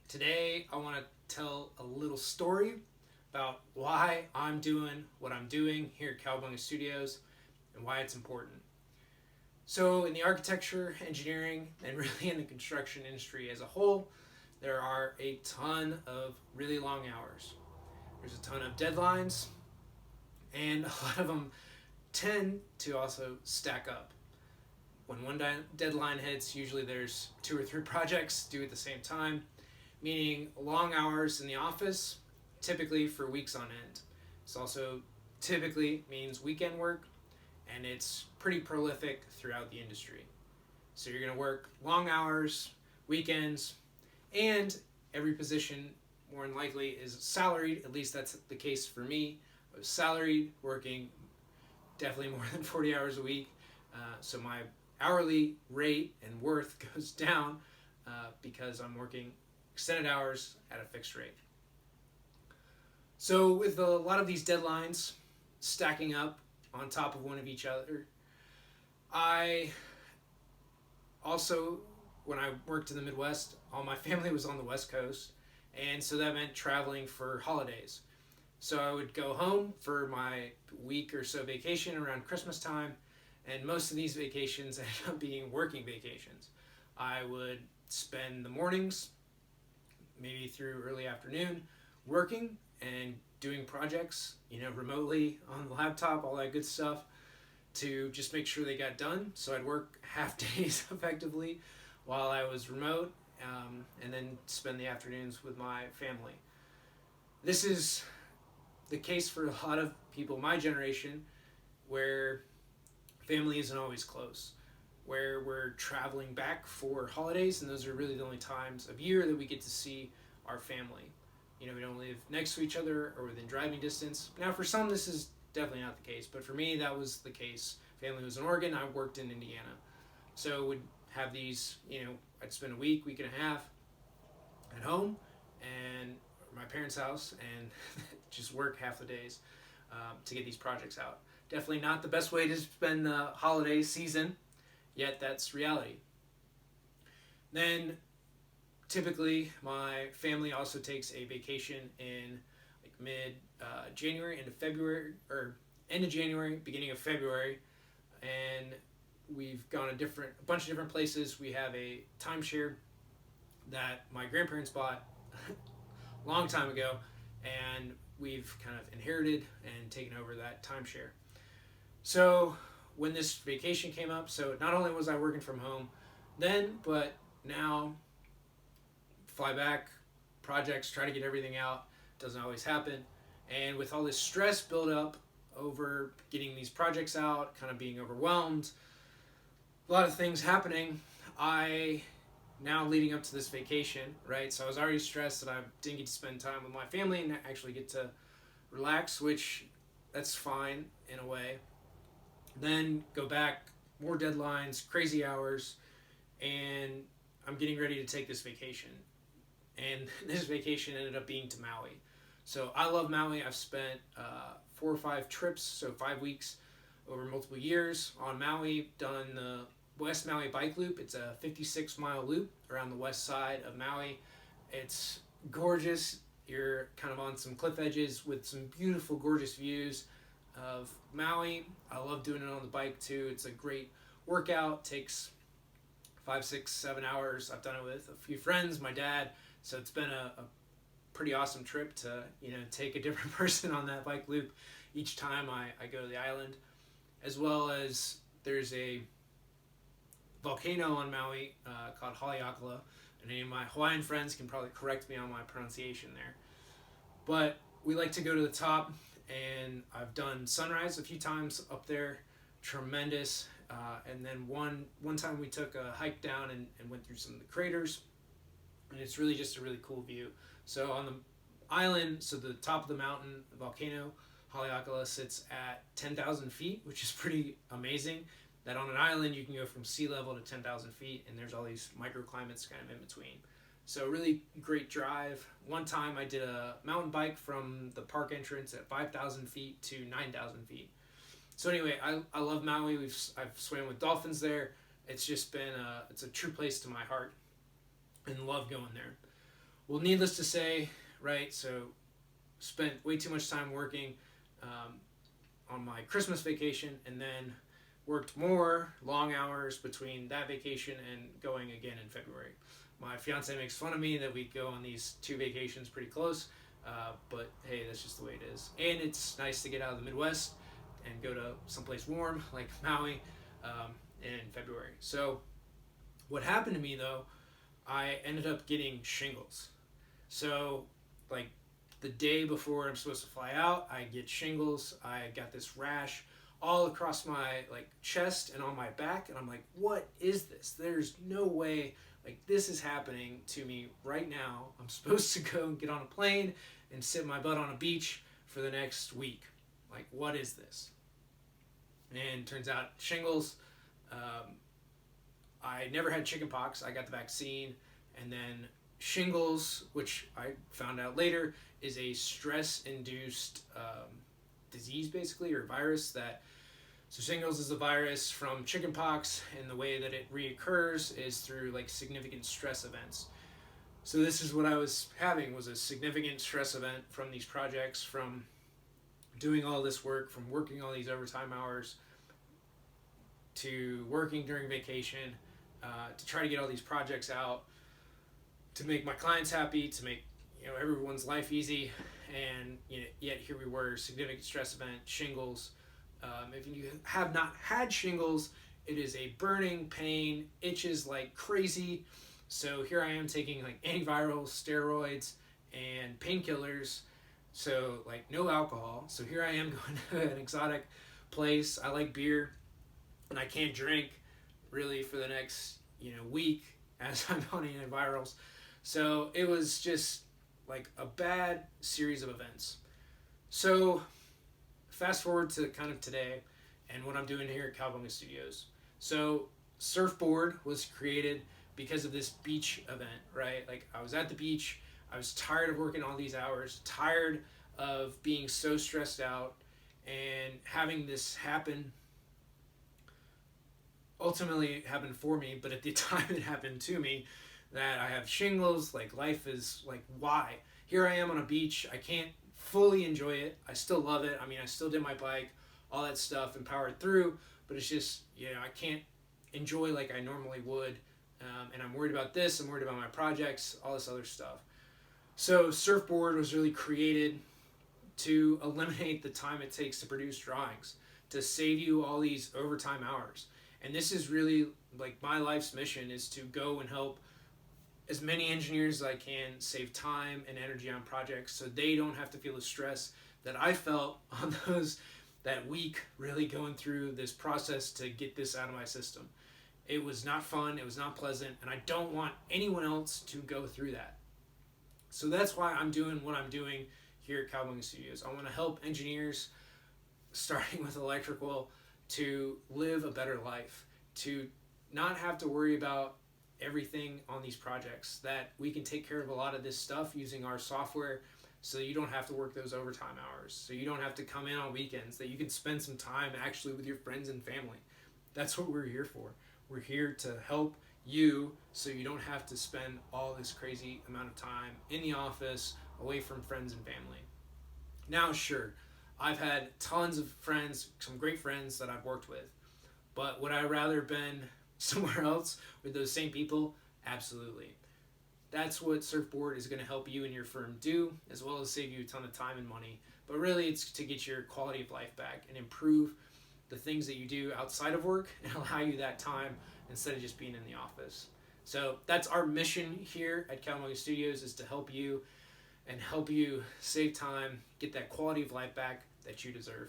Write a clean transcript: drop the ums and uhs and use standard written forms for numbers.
Today, I want to tell a little story about why I'm doing what I'm doing here at Kowabunga Studios and why it's important. So, in the architecture, engineering, and really in the construction industry as a whole, there are a ton of really long hours. There's a ton of deadlines, and a lot of them tend to also stack up. When one deadline hits, usually there's two or three projects due at the same time, meaning long hours in the office, typically for weeks on end. This also typically means weekend work, and it's pretty prolific throughout the industry. So you're going to work long hours, weekends, and every position more than likely is salaried. At least that's the case for me. I was salaried, working definitely more than 40 hours a week. So my hourly rate and worth goes down because I'm working extended hours at a fixed rate. So with a lot of these deadlines stacking up on top of one of each other, I also, when I worked in the Midwest, all my family was on the West Coast, and so that meant traveling for holidays. So I would go home for my week or so vacation around Christmas time, and most of these vacations ended up being working vacations. I would spend the mornings, maybe through early afternoon, working and doing projects, remotely on the laptop, all that good stuff, to just make sure they got done. So I'd work half days effectively while I was remote, and then spend the afternoons with my family. This is the case for a lot of people my generation, where family isn't always close, where we're traveling back for holidays, and those are really the only times of year that we get to see our family. We don't live next to each other or within driving distance. Now, for some, this is definitely not the case, but for me, that was the case. Family was in Oregon, I worked in Indiana. So we'd have these, I'd spend a week and a half at home and my parents' house and just work half the days to get these projects out. Definitely not the best way to spend the holiday season, yet that's reality. Then typically my family also takes a vacation in like mid January into February, or end of January, beginning of February, and we've gone a bunch of different places. We have a timeshare that my grandparents bought a long time ago, and we've kind of inherited and taken over that timeshare. So when this vacation came up, so not only was I working from home then, but now fly back, projects, try to get everything out, doesn't always happen. And with all this stress built up over getting these projects out, kind of being overwhelmed, a lot of things happening, I now leading up to this vacation, right? So I was already stressed that I didn't get to spend time with my family and actually get to relax, which that's fine in a way. Then go back, more deadlines, crazy hours, and I'm getting ready to take this vacation. And this vacation ended up being to Maui. So I love Maui. I've spent 4 or 5 trips, so 5 weeks over multiple years on Maui, done the West Maui Bike Loop. It's a 56-mile loop around the west side of Maui. It's gorgeous. You're kind of on some cliff edges with some beautiful, gorgeous views of Maui. I love doing it on the bike too. It's a great workout. Takes 5, 6, 7 hours. I've done it with a few friends, my dad. So it's been a pretty awesome trip to take a different person on that bike loop each time I go to the island. As well as there's a volcano on Maui called Haleakala, and any of my Hawaiian friends can probably correct me on my pronunciation there. But we like to go to the top, and I've done sunrise a few times up there, tremendous. And then one time we took a hike down and went through some of the craters, and it's really just a really cool view. So on the island, so the top of the mountain, the volcano, Haleakala, sits at 10,000 feet, which is pretty amazing. That on an island you can go from sea level to 10,000 feet, and there's all these microclimates kind of in between. So really great drive. One time I did a mountain bike from the park entrance at 5,000 feet to 9,000 feet. So anyway, I love Maui. I've swam with dolphins there. It's just been it's a true place to my heart, and love going there. Well, needless to say, right, so spent way too much time working on my Christmas vacation, and then worked more long hours between that vacation and going again in February. My fiance makes fun of me that we go on these two vacations pretty close, but hey, that's just the way it is. And it's nice to get out of the Midwest and go to someplace warm like Maui in February. So what happened to me though, I ended up getting shingles. So like the day before I'm supposed to fly out, I get shingles. I got this rash all across my like chest and on my back, and I'm like, what is this? There's no way like this is happening to me right now. I'm supposed to go and get on a plane and sit my butt on a beach for the next week. Like, what is this? And turns out shingles. I never had chickenpox. I got the vaccine, and then shingles, which I found out later, is a stress-induced disease, basically, or virus. So shingles is a virus from chickenpox, and the way that it reoccurs is through like significant stress events. So this is what I was having, was a significant stress event from these projects, from doing all this work, from working all these overtime hours, to working during vacation, to try to get all these projects out, to make my clients happy, to make everyone's life easy, and yet here we were, significant stress event, shingles. If you have not had shingles, it is a burning pain, itches like crazy. So here I am taking like antivirals, steroids, and painkillers. So like no alcohol. So here I am going to an exotic place. I like beer, and I can't drink really for the next week as I'm on antivirals. So it was just like a bad series of events. So fast forward to kind of today and what I'm doing here at Kowabunga Studios. So Surfboard was created because of this beach event, right? Like I was at the beach, I was tired of working all these hours, tired of being so stressed out, and having this happen. Ultimately it happened for me, but at the time it happened to me, that I have shingles. Like life is like, why? Here I am on a beach, I can't fully enjoy it. I still love it. I mean, I still did my bike, all that stuff, and powered through, but it's just, I can't enjoy like I normally would. And I'm worried about this, I'm worried about my projects, all this other stuff. So Surfboard was really created to eliminate the time it takes to produce drawings, to save you all these overtime hours. And this is really like my life's mission, is to go and help as many engineers as I can save time and energy on projects, so they don't have to feel the stress that I felt on that week, really going through this process to get this out of my system. It was not fun, it was not pleasant, and I don't want anyone else to go through that. So that's why I'm doing what I'm doing here at Kowabunga Studios. I want to help engineers, starting with electrical, to live a better life, to not have to worry about everything on these projects, that we can take care of a lot of this stuff using our software, so you don't have to work those overtime hours, so you don't have to come in on weekends, that you can spend some time actually with your friends and family. That's what we're here for. We're here to help you, so you don't have to spend all this crazy amount of time in the office away from friends and family. Now, sure, I've had tons of friends, some great friends that I've worked with, but would I rather been somewhere else with those same people? Absolutely. That's what Surfboard is going to help you and your firm do, as well as save you a ton of time and money. But really, it's to get your quality of life back and improve the things that you do outside of work and allow you that time instead of just being in the office. So that's our mission here at Kowabunga Studios, is to help you and help you save time, get that quality of life back that you deserve.